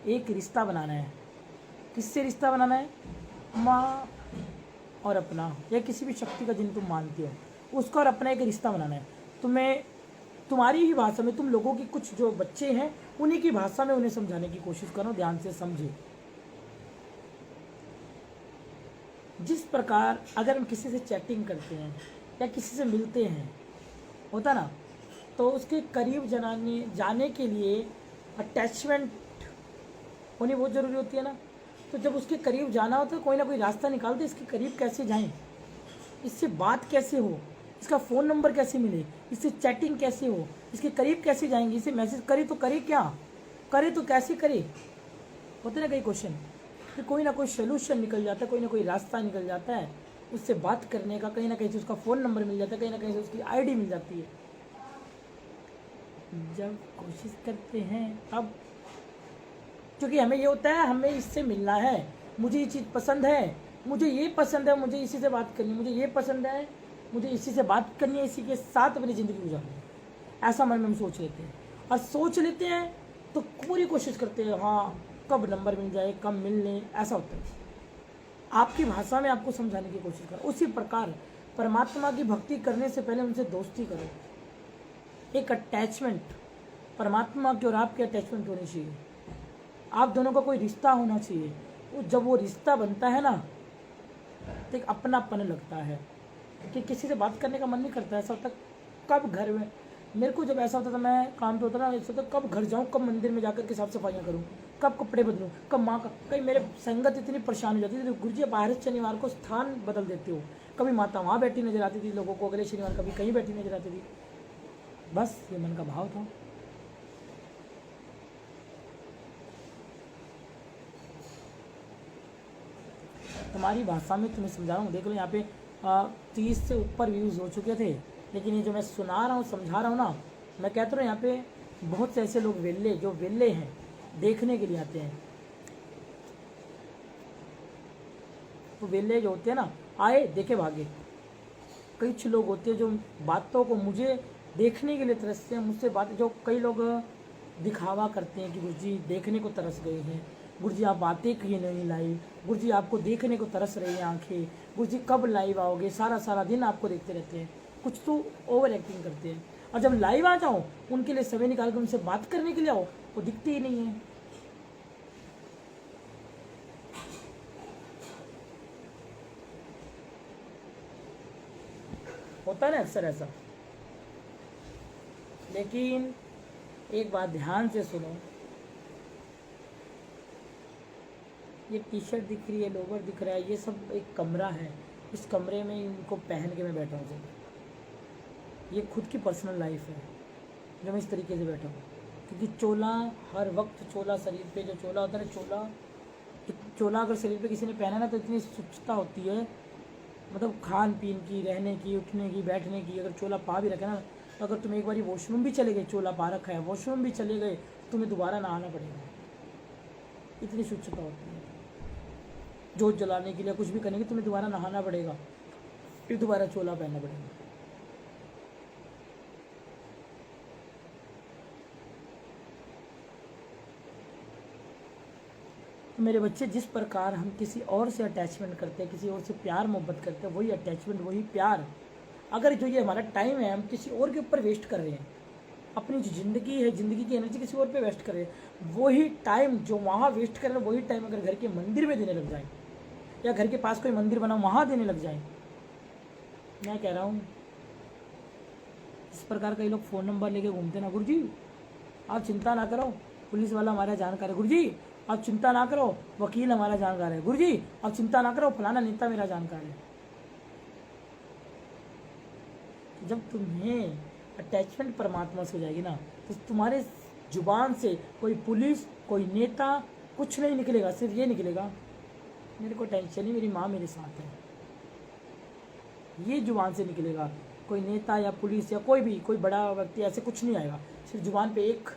एक रिश्ता बनाना है। किससे रिश्ता बनाना है? माँ और अपना, या किसी भी शक्ति का जिन तुम मानते हो उसका और अपना एक रिश्ता बनाना है। तुम्हें तुम्हारी ही भाषा में, तुम लोगों की कुछ जो बच्चे हैं उन्हीं की भाषा में उन्हें समझाने की कोशिश करो, ध्यान से समझे। जिस प्रकार अगर हम किसी से चैटिंग करते हैं या किसी से मिलते हैं, होता ना, तो उसके करीब जाने के लिए अटैचमेंट होनी बहुत ज़रूरी होती है ना। तो जब उसके करीब जाना होता है, कोई ना कोई रास्ता निकालते, इसके करीब कैसे जाएं, इससे बात कैसे हो, इसका फ़ोन नंबर कैसे मिले, इससे चैटिंग कैसे हो, इसके करीब कैसे जाएंगे, इसे मैसेज करे तो करे क्या, करे तो कैसे करे, होते ना कई क्वेश्चन। फिर कोई ना कोई सोल्यूशन निकल जाता है, कोई ना कोई रास्ता निकल जाता है उससे बात करने का। कहीं ना कहीं से उसका फ़ोन नंबर मिल जाता है, कहीं ना कहीं से उसकी आईडी मिल जाती है। जब कोशिश करते हैं तब, क्योंकि हमें ये होता है हमें इससे मिलना है, मुझे ये चीज़ पसंद है, मुझे ये पसंद है, मुझे इसी से बात करनी है, मुझे ये पसंद है, मुझे इसी से बात करनी है, इसी के साथ अपनी ज़िंदगी गुजारनी है, ऐसा मन में हम सोच लेते हैं। और सोच लेते हैं तो पूरी कोशिश करते हैं, हाँ कब नंबर मिल जाए, कब मिल लें, ऐसा होता है। आपकी भाषा में आपको समझाने की कोशिश करो। उसी प्रकार परमात्मा की भक्ति करने से पहले उनसे दोस्ती करो। एक अटैचमेंट, परमात्मा की और आपकी अटैचमेंट होनी चाहिए, आप दोनों का कोई रिश्ता होना चाहिए। जब वो रिश्ता बनता है ना, तो एक अपनापन लगता है कि किसी से बात करने का मन नहीं करता। ऐसा होता कब घर में, मेरे को जब ऐसा होता था, मैं काम पे होता ना, ऐसा होता कब घर जाऊँ, कब मंदिर में जाकर के साफ सफाइयाँ करूँ, कब कपड़े बदलूँ, कब माँ का। कहीं मेरे संगत इतनी परेशान हो जाती थी, गुरुजी आप हर शनिवार को स्थान बदल देते हो। कभी माता वहाँ बैठी नजर आती थी लोगों को, अगले शनिवार कभी कहीं बैठी नजर आती थी। बस ये मन का भाव था। तुम्हारी भाषा में तुम्हें समझा रहा हूँ। देख लो यहाँ पे 30 से ऊपर व्यूज़ हो चुके थे, लेकिन ये जो मैं सुना रहा हूँ, समझा रहा हूँ ना, मैं कहता हूँ यहाँ पे बहुत से ऐसे लोग वेल्ले, जो वेल्ले हैं, देखने के लिए आते हैं। तो वेल्ले जो होते हैं ना, आए देखे भागे। कुछ लोग होते हैं जो बातों को मुझे देखने के लिए तरसते हैं, मुझसे बातें, जो कई लोग दिखावा करते हैं कि गुरुजी देखने को तरस गए हैं, गुरुजी आप बातें किए नहीं लाइव, गुरुजी आपको देखने को तरस रही है आंखें, गुरुजी कब लाइव आओगे, सारा सारा दिन आपको देखते रहते हैं। कुछ तो ओवर एक्टिंग करते हैं। और जब लाइव आ जाओ उनके लिए समय निकाल कर उनसे बात करने के लिए आओ, वो दिखते ही नहीं है। होता है ना अक्सर ऐसा। लेकिन एक बात ध्यान से सुनो, ये टी शर्ट दिख रही है, लोवर दिख रहा है, ये सब एक कमरा है। इस कमरे में इनको पहन के मैं बैठा हूँ। ये खुद की पर्सनल लाइफ है जो मैं इस तरीके से बैठा हूँ। क्योंकि चोला हर वक्त, चोला शरीर पे जो चोला होता है ना, चोला अगर शरीर पे किसी ने पहना ना तो इतनी स्वच्छता होती है, मतलब खान पीन की, रहने की, उठने की, बैठने की। अगर चोला पा भी रखे ना, तो अगर तुम एक बार वॉशरूम भी चले गए, चोला पा रखा है, वॉशरूम भी चले गए, तुम्हें दोबारा नहाना पड़ेगा। इतनी स्वच्छता होती है। जोत जलाने के लिए कुछ भी करने के तुम्हें दोबारा नहाना पड़ेगा, फिर दोबारा चोला पहनना पड़ेगा। तो मेरे बच्चे, जिस प्रकार हम किसी और से अटैचमेंट करते हैं, किसी और से प्यार मोहब्बत करते हैं, वही अटैचमेंट, वही प्यार, अगर जो ये हमारा टाइम है हम किसी और के ऊपर वेस्ट कर रहे हैं, अपनी जो ज़िंदगी है, ज़िंदगी की एनर्जी किसी और पे वेस्ट कर रहे हैं, वही टाइम जो वहाँ वेस्ट कर रहे हैं, वही टाइम अगर घर के मंदिर में देने लग जाए, या घर के पास कोई मंदिर बना वहाँ देने लग जाए, मैं कह रहा हूँ। इस प्रकार कई लोग फ़ोन नंबर लेके घूमते ना, गुरुजी आप चिंता ना करो, पुलिस वाला हमारा जानकार है, गुरुजी आप चिंता ना करो, वकील हमारा जानकार है, गुरुजी आप चिंता ना करो, फलाना नेता मेरा जानकार है। जब तुम्हें अटैचमेंट परमात्मा से हो जाएगी ना, तो तुम्हारे जुबान से कोई पुलिस, कोई नेता कुछ नहीं निकलेगा। सिर्फ ये निकलेगा, मेरे को टेंशन नहीं, मेरी माँ मेरे साथ है। ये जुबान से निकलेगा। कोई नेता या पुलिस या कोई भी, कोई बड़ा व्यक्ति ऐसे कुछ नहीं आएगा। सिर्फ जुबान पे एक,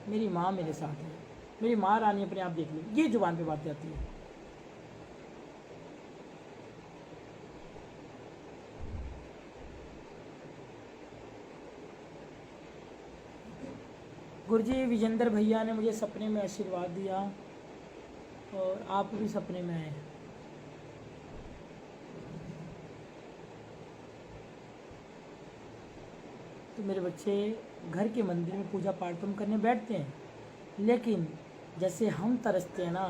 मेरी माँ मेरे साथ है, मेरी माँ रानी अपने आप देख लो, ये जुबान पे बातें आती है। गुरुजी विजेंद्र भैया ने मुझे सपने में आशीर्वाद दिया और आप भी सपने में आए। तो मेरे बच्चे, घर के मंदिर में पूजा पाठ तुम करने बैठते हैं, लेकिन जैसे हम तरसते हैं ना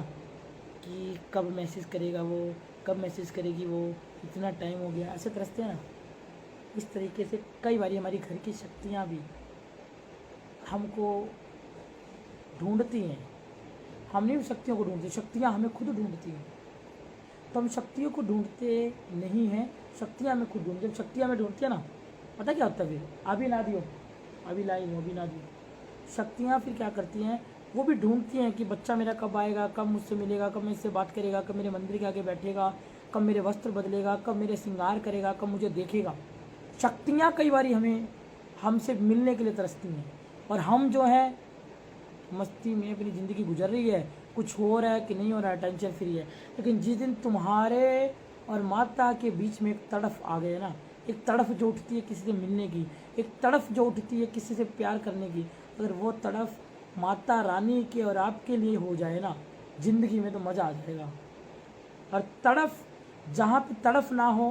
कि कब मैसेज करेगा वो, कब मैसेज करेगी वो, इतना टाइम हो गया, ऐसे तरसते हैं ना, इस तरीके से कई बार हमारी घर की शक्तियाँ भी हमको ढूंढती हैं। हम नहीं शक्तियों को ढूंढते, शक्तियाँ हमें खुद ढूंढती हैं। तो हम शक्तियों को ढूंढते नहीं हैं, शक्तियाँ हमें खुद ढूंढती हैं। जब शक्तियाँ हमें ढूंढती है ना, पता क्या होता है फिर, अभी ना दियो, अभी लाई दो, अभी ना दियो। शक्तियाँ फिर क्या करती हैं, वो भी ढूंढती हैं कि बच्चा मेरा कब आएगा, कब मुझसे मिलेगा, कब मुझसे बात करेगा, कब मेरे मंदिर के आगे बैठेगा, कब मेरे वस्त्र बदलेगा, कब मेरे श्रृंगार करेगा, कब मुझे देखेगा। शक्तियाँ कई बार हमें हमसे मिलने के लिए तरसती हैं, और हम जो है मस्ती में अपनी ज़िंदगी गुजर रही है, कुछ हो रहा है कि नहीं हो रहा है, टेंशन फ्री है। लेकिन जिस दिन तुम्हारे और माता के बीच में एक तड़फ आ गए ना, एक तड़फ जो उठती है किसी से मिलने की, एक तड़फ जो उठती है किसी से प्यार करने की, अगर वो तड़फ माता रानी के और आपके लिए हो जाए ना ज़िंदगी में, तो मज़ा आ जाएगा। और तड़फ, जहाँ पे तड़फ ना हो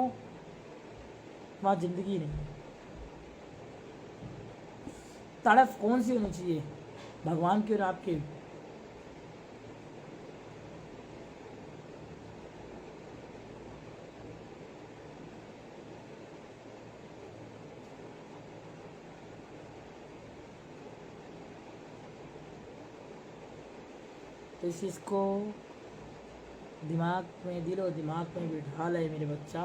वहाँ ज़िंदगी नहीं है। तड़फ कौन सी होनी चाहिए, भगवान की और आपके। तो इस चीज़ को दिमाग में, दिलो दिमाग में बिठा ले मेरे बच्चा,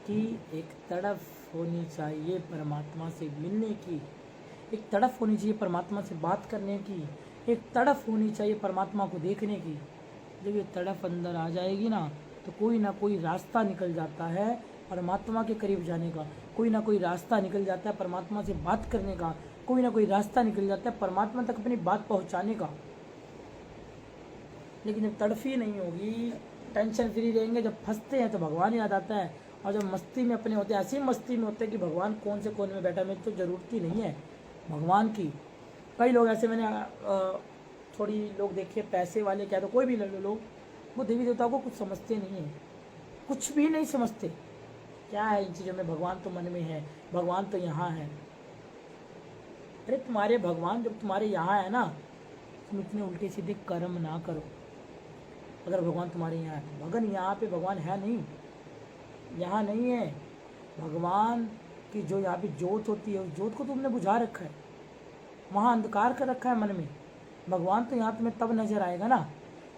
कि एक तड़फ होनी चाहिए परमात्मा से मिलने की, एक तड़फ होनी चाहिए परमात्मा से बात करने की, एक तड़फ होनी चाहिए परमात्मा को देखने की। जब ये तड़फ अंदर आ जाएगी ना, तो कोई ना कोई रास्ता निकल जाता है परमात्मा के करीब जाने का, कोई ना कोई रास्ता निकल जाता है परमात्मा से बात करने का, कोई ना कोई रास्ता निकल जाता है परमात्मा तक अपनी बात पहुंचाने का। लेकिन जब तड़फ ही नहीं होगी, टेंशन फ्री रहेंगे, जब फंसते हैं तो भगवान याद आता है, और जब मस्ती में अपने होते हैं, ऐसी मस्ती में होते हैं कि भगवान कौन से कोने में बैठा, मेरी तो ज़रूरत ही नहीं है भगवान की। कई लोग ऐसे, मैंने थोड़ी लोग देखे, पैसे वाले, क्या तो कोई भी लोग, वो देवी देवताओं को कुछ समझते नहीं है, कुछ भी नहीं समझते। क्या है इन चीज़ों में? भगवान तो मन में है, भगवान तो यहाँ है। अरे तुम्हारे भगवान जब तुम्हारे यहाँ है ना, तुम इतने उल्टे सीधे कर्म ना करो। अगर भगवान तुम्हारे यहाँ है, भगवान यहाँ पे भगवान है नहीं, यहाँ नहीं है। भगवान की जो यहाँ पे जोत होती है, उस जोत को तुमने बुझा रखा है, वहाँ अंधकार कर रखा है मन में। भगवान तो यहाँ तुम्हें तब नजर आएगा ना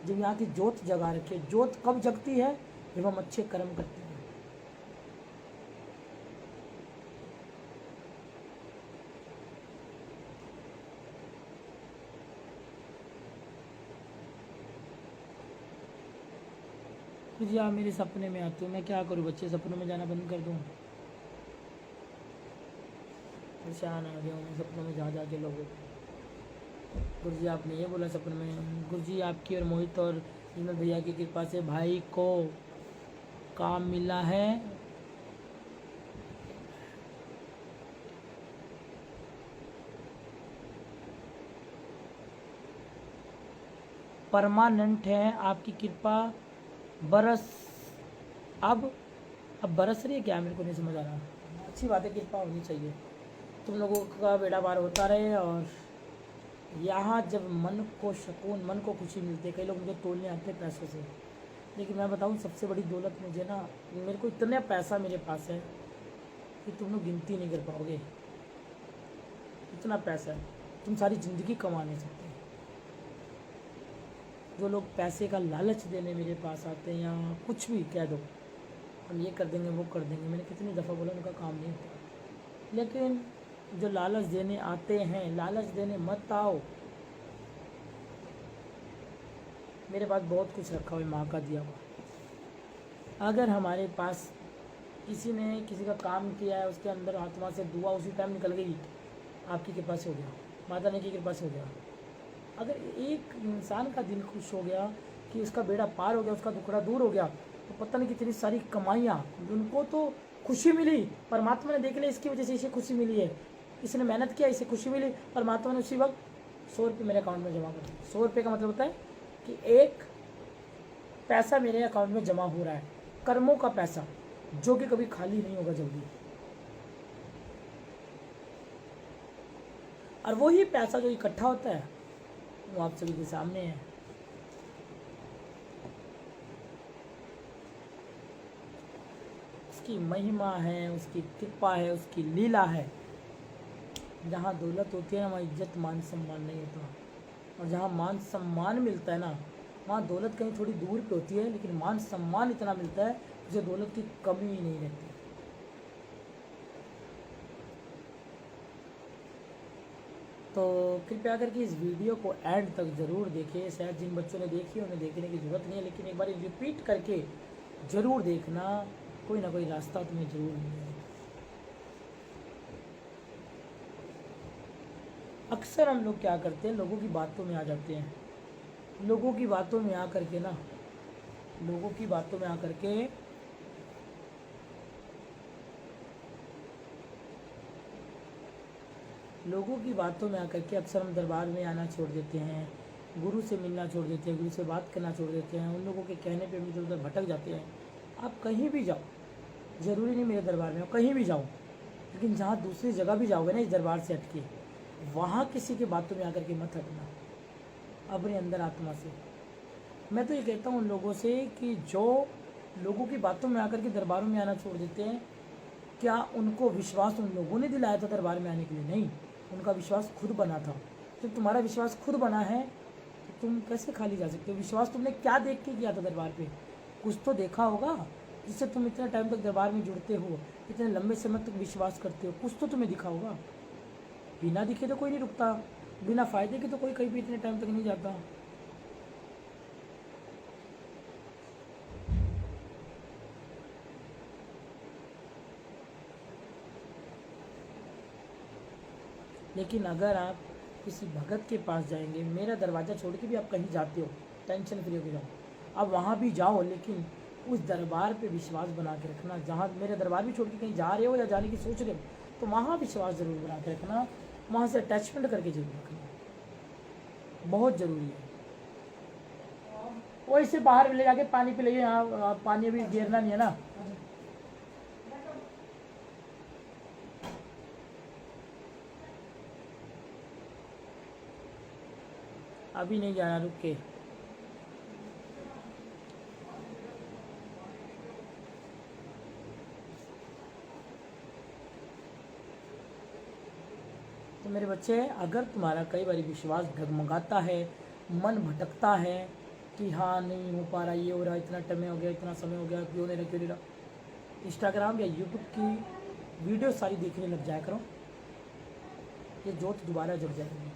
जब यहाँ की जोत जगा रखी है। जोत कब जगती है? जब हम अच्छे कर्म करते हैं। जी आप मेरे सपने में आते हो, मैं क्या करूँ बच्चे? सपनों में जाना बंद कर दूँ? परेशान आ गया हूँ मैं सपनों में जा के लोगों को। गुरु जी आपने ये बोला सपन में? गुरु जी आपकी और मोहित और विमल भैया की कृपा से भाई को काम मिला है। परमानेंट है आपकी कृपा। बरस अब बरस रही है क्या? मेरे को नहीं समझ आ रहा। अच्छी बात है, कृपा होनी चाहिए। तुम लोगों का बेड़ा पार होता रहे। और यहाँ जब मन को सुकून, मन को खुशी मिलती है, कई लोग मुझे तोड़ने आते हैं पैसों से, लेकिन मैं बताऊँ सबसे बड़ी दौलत मुझे ना, मेरे को इतना पैसा मेरे पास है कि तुम लोग गिनती नहीं कर पाओगे। इतना पैसा है, तुम सारी ज़िंदगी कमा नहीं सकते। जो लोग पैसे का लालच देने मेरे पास आते हैं, या कुछ भी कह दो हम ये कर देंगे वो कर देंगे, मैंने कितनी दफ़ा बोला उनका काम नहीं होता। लेकिन जो लालच देने आते हैं, लालच देने मत आओ। मेरे पास बहुत कुछ रखा हुआ है, माँ का दिया हुआ। अगर हमारे पास किसी ने किसी का काम किया है, उसके अंदर आत्मा से दुआ उसी टाइम निकल गई, आपकी कृपा से हो गया, माता ने की कृपा से हो गया। अगर एक इंसान का दिल खुश हो गया कि उसका बेड़ा पार हो गया, उसका दुखड़ा दूर हो गया, तो पता नहीं कितनी सारी कमाइयाँ, उनको तो खुशी मिली, परमात्मा ने देख लिया इसकी वजह से इसे खुशी मिली है, इसने मेहनत किया इसे खुशी मिली, परमात्मा ने उसी वक्त 100 रुपये मेरे अकाउंट में जमा कर दिया। 100 रुपये का मतलब होता है कि एक पैसा मेरे अकाउंट में जमा हो रहा है, कर्मों का पैसा, जो कि कभी खाली नहीं होगा जल्दी। और वही पैसा जो इकट्ठा होता है वो आप सभी के सामने है। उसकी महिमा है, उसकी कृपा है, उसकी लीला है। जहाँ दौलत होती है ना, वहाँ इज्जत मान सम्मान नहीं होता। और जहाँ मान सम्मान मिलता है ना, वहाँ दौलत कहीं थोड़ी दूर पे होती है, लेकिन मान सम्मान इतना मिलता है जिसे दौलत की कमी ही नहीं रहती। तो कृपया करके इस वीडियो को एंड तक ज़रूर देखिए। शायद जिन बच्चों ने देखी उन्हें देखने की ज़रूरत नहीं है, लेकिन एक बार रिपीट करके ज़रूर देखना, कोई ना कोई रास्ता तुम्हें ज़रूर मिलेगा। अक्सर हम लोग क्या करते हैं, लोगों की बातों में आ जाते हैं। लोगों की बातों में आ करके ना, लोगों की बातों में आ करके लोगों की बातों में आकर के अक्सर हम दरबार में आना छोड़ देते हैं, गुरु से मिलना छोड़ देते हैं, गुरु से बात करना छोड़ देते हैं। उन लोगों के कहने पे हम इधर उधर भटक जाते हैं। आप कहीं भी जाओ, ज़रूरी नहीं मेरे दरबार में, कहीं भी जाओ, लेकिन जहाँ दूसरी जगह भी जाओगे ना इस दरबार से हटके, वहाँ किसी की बातों में आकर के मत हटना अपने अंदर आत्मा से। मैं तो ये कहता हूँ उन लोगों से कि जो लोगों की बातों में आकर के दरबारों में आना छोड़ देते हैं, क्या उनको विश्वास उन लोगों ने दिलाया था दरबार में आने के लिए? नहीं, उनका विश्वास खुद बना था। जब तुम्हारा विश्वास खुद बना है तो तुम कैसे खाली जा सकते हो? विश्वास तुमने क्या देख के किया था दरबार पे? कुछ तो देखा होगा जिससे तुम इतना टाइम तक दरबार में जुड़ते हो, इतने लंबे समय तक विश्वास करते हो, कुछ तो तुम्हें दिखा होगा। बिना दिखे तो कोई नहीं रुकता, बिना फ़ायदे के तो कोई कहीं भी इतने टाइम तक नहीं जाता। लेकिन अगर आप किसी भगत के पास जाएंगे, मेरा दरवाज़ा छोड़ के भी आप कहीं जाते हो, टेंशन फ्री होकर जाओ, आप वहाँ भी जाओ, लेकिन उस दरबार पे विश्वास बना के रखना। जहाँ मेरे दरबार भी छोड़ के कहीं जा रहे हो या जाने की सोच रहे हो, तो वहाँ विश्वास ज़रूर बना के रखना, वहाँ से अटैचमेंट करके जरूर रखना, बहुत ज़रूरी है। वो इसे बाहर ले जाके पानी पिलाइए, यहाँ पानी अभी गिरना नहीं है ना। अभी नहीं जाना, रुक के। तो मेरे बच्चे, अगर तुम्हारा कई बार विश्वास डगमगाता है, मन भटकता है कि हाँ नहीं हो पा रहा, ये हो रहा, इतना टाइम हो गया, इतना समय हो गया, क्यों नहीं रहा, क्यों नहीं रहा, इंस्टाग्राम या यूट्यूब की वीडियो सारी देखने लग जाया करो, ये जोत दोबारा जुड़ जाएगी।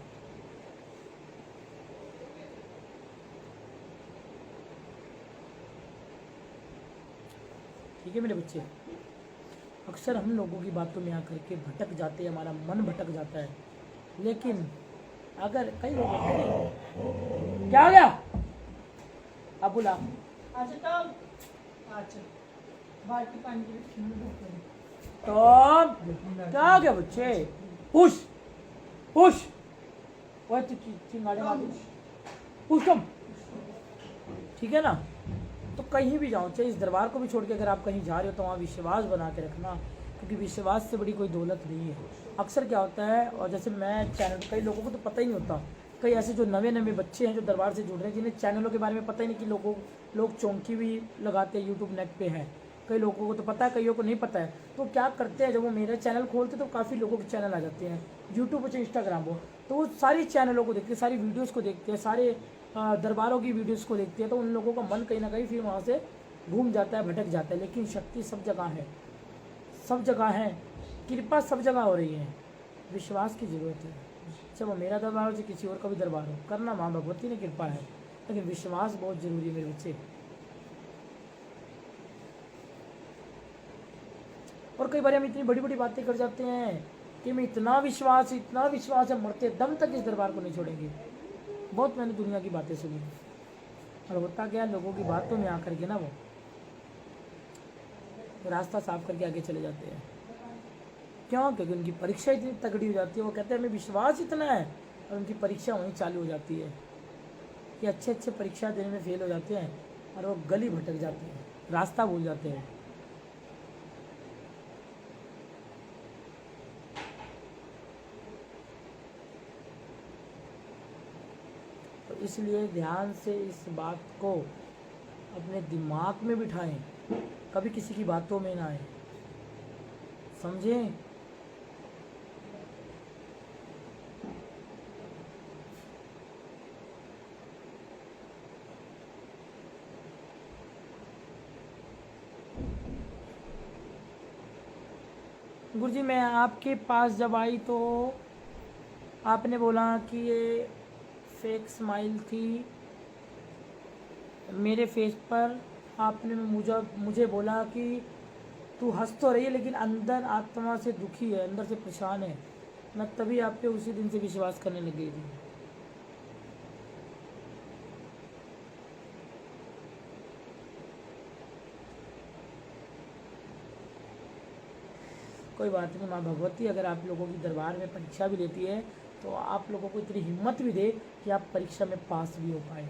ठीक है मेरे बच्चे, अक्सर हम लोगों की बातों में आकर के भटक जाते हैं, हमारा मन भटक जाता है, लेकिन अगर कई लोग क्या हो गया अब बुला, अच्छा तो अच्छा बाल्टी पानी की तो क्या हो गया बच्चे, पुश पुश, वो चिंगाड़े मार पुश तुम, ठीक है ना। तो कहीं भी जाओ, चाहे इस दरबार को भी छोड़ के अगर आप कहीं जा रहे हो तो वहाँ विश्वास बना के रखना, क्योंकि विश्वास से बड़ी कोई दौलत नहीं है। अक्सर क्या होता है, और जैसे मैं चैनल, कई लोगों को तो पता ही नहीं होता, कई ऐसे जो नवे नवे बच्चे हैं जो दरबार से जुड़ रहे हैं, जिन्हें चैनलों के बारे में पता ही नहीं कि लोग चौंकी भी लगाते हैं, यूट्यूब नेट पे है, कई लोगों को तो पता है, कईयों को नहीं पता है। तो क्या करते हैं, जब वो मेरा चैनल खोलते तो काफ़ी लोगों के चैनल आ जाते हैं, यूट्यूब हो चाहे इंस्टाग्राम हो, तो वो सारी चैनलों को देखते हैं, सारी वीडियोज़ को देखते हैं, सारे दरबारों की वीडियोज़ को देखते हैं, तो उन लोगों का मन कहीं ना कहीं फिर वहाँ से घूम जाता है, भटक जाता है। लेकिन शक्ति सब जगह है, सब जगह है, कृपा सब जगह हो रही है, विश्वास की ज़रूरत है। चाहे वो मेरा दरबार हो चाहे किसी और का भी दरबार हो, करना माँ भगवती ने कृपा है, लेकिन विश्वास बहुत ज़रूरी है मेरे बच्चे। और कई बार हम इतनी बड़ी बड़ी बातें कर जाते हैं कि मैं इतना विश्वास है, मरते दम तक इस दरबार को नहीं छोड़ेंगे। बहुत मैंने दुनिया की बातें सुनी, और होता क्या, लोगों की बातों में आकर के ना वो रास्ता साफ करके आगे चले जाते हैं। क्यों? क्योंकि उनकी परीक्षा इतनी तगड़ी हो जाती है, वो कहते हैं हमें विश्वास इतना है, और उनकी परीक्षा वहीं चालू हो जाती है कि अच्छे परीक्षा देने में फेल हो जाते हैं, और वो गली भटक जाते हैं, रास्ता भूल जाते हैं। तो इसलिए ध्यान से इस बात को अपने दिमाग में बिठाएं, कभी किसी की बातों में ना आए, समझें। गुरुजी मैं आपके पास जब आई तो आपने बोला कि ये फेक स्माइल थी मेरे फेस पर, आपने मुझे बोला कि तू हंस तो रही है लेकिन अंदर आत्मा से दुखी है, अंदर से परेशान है। मैं तभी आप पे उसी दिन से विश्वास करने लग गई थी। कोई बात नहीं माँ भगवती, अगर आप लोगों की दरबार में परीक्षा भी लेती है तो आप लोगों को इतनी हिम्मत भी दे कि आप परीक्षा में पास भी हो पाए।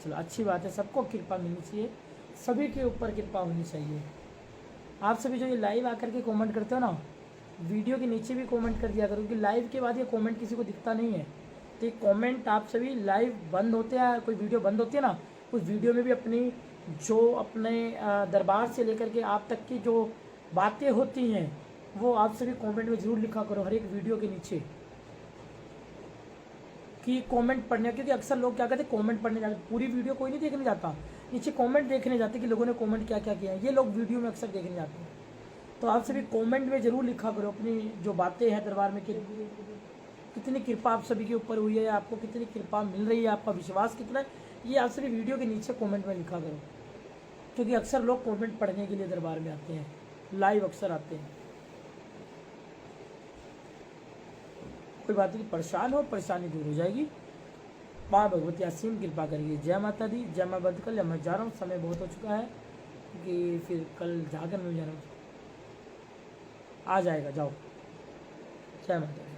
चलो अच्छी बात है, सबको कृपा मिलनी चाहिए, सभी के ऊपर कृपा होनी चाहिए। आप सभी जो ये लाइव आकर के कमेंट करते हो ना, वीडियो के नीचे भी कमेंट कर दिया करो, क्योंकि लाइव के बाद ये कमेंट किसी को दिखता नहीं है। तो ये कमेंट आप सभी लाइव बंद होते हैं, कोई वीडियो बंद होती है ना, उस वीडियो में भी अपने दरबार से लेकर के आप तक की जो बातें होती हैं वो आप सभी कमेंट में ज़रूर लिखा करो, हर एक वीडियो के नीचे कि कमेंट पढ़ने, क्योंकि अक्सर लोग क्या कहते हैं कमेंट पढ़ने जाते, पूरी वीडियो कोई नहीं देखने जाता, नीचे कमेंट देखने जाते कि लोगों ने कमेंट क्या क्या किया है, ये लोग वीडियो में अक्सर देखने जाते हैं। तो आप सभी कमेंट में ज़रूर लिखा करो अपनी जो बातें हैं दरबार में, कितनी कृपा आप सभी के ऊपर हुई है, आपको कितनी कृपा मिल रही है, आपका विश्वास कितना है, ये आप सभी वीडियो के नीचे कमेंट में लिखा करो, क्योंकि अक्सर लोग कमेंट पढ़ने के लिए दरबार में आते हैं, लाइव अक्सर आते हैं। कोई बात नहीं, परेशान हो, परेशानी दूर हो जाएगी, माँ भगवती असीम कृपा करेगी। जय माता दी, जय माँ बदकल। मैं जा रहा हूँ, समय बहुत हो चुका है, क्योंकि फिर कल जाकर मिल जाना आ जाएगा, जाओ। जय माता दी।